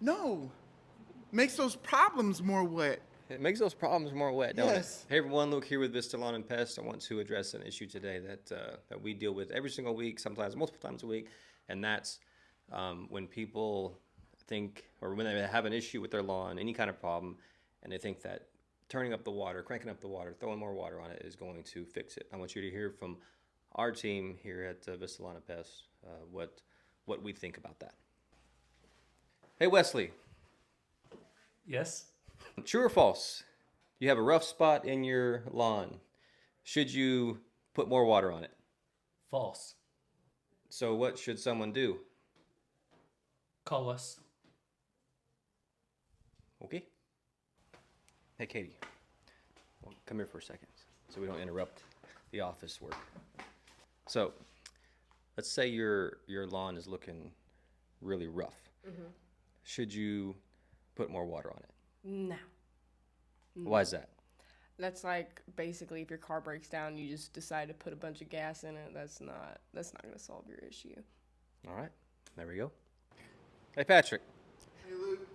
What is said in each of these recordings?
No. Makes those problems more wet. It makes those problems more wet, don't Yes. it? Hey everyone, Luke here with Vista Lawn and Pest. I want to address an issue today that we deal with every single week, sometimes multiple times a week, and that's when people think, or when they have an issue with their lawn, any kind of problem, and they think that turning up the water, cranking up the water, throwing more water on it is going to fix it. I want you to hear from our team here at Vista Lawn and Pest what we think about that. Hey Wesley, Yes. true or false? You have a rough spot in your lawn. Should you put more water on it? False. So what should someone do? Call us. Okay. Hey Katie, well, come here for a second so we don't interrupt the office work. So let's say your lawn is looking really rough. Mm-hmm. Should you put more water on it? No. Why is that? That's like basically if your car breaks down, you just decide to put a bunch of gas in it. That's not going to solve your issue. All right, there we go. Hey Patrick, Hey, Luke.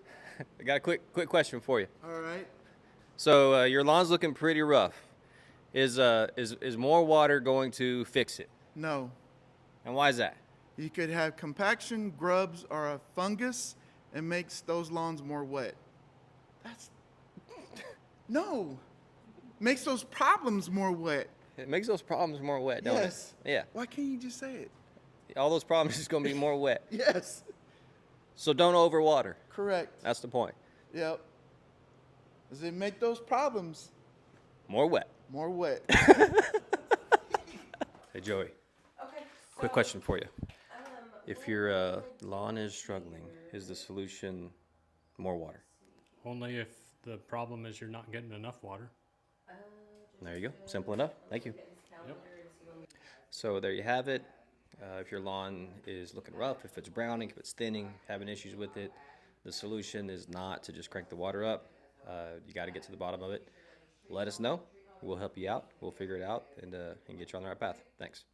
I got a quick question for you. All right. So your lawn's looking pretty rough. Is more water going to fix it? No. And why is that? You could have compaction, grubs, or a fungus, and makes those lawns more wet. That's no. Makes those problems more wet. It makes those problems more wet, don't Yes. it? Yeah. Why can't you just say it? All those problems is going to be more wet. Yes. So don't overwater. Correct. That's the point. Yep. Does it make those problems More wet. more wet? Hey Joey, Okay. quick question for you. If your lawn is struggling, is the solution more water? Only if the problem is you're not getting enough water. There you go. Simple enough. Thank you. Yep. So there you have it. If your lawn is looking rough, if it's browning, if it's thinning, having issues with it, the solution is not to just crank the water up. You got to get to the bottom of it. Let us know. We'll help you out. We'll figure it out and get you on the right path. Thanks.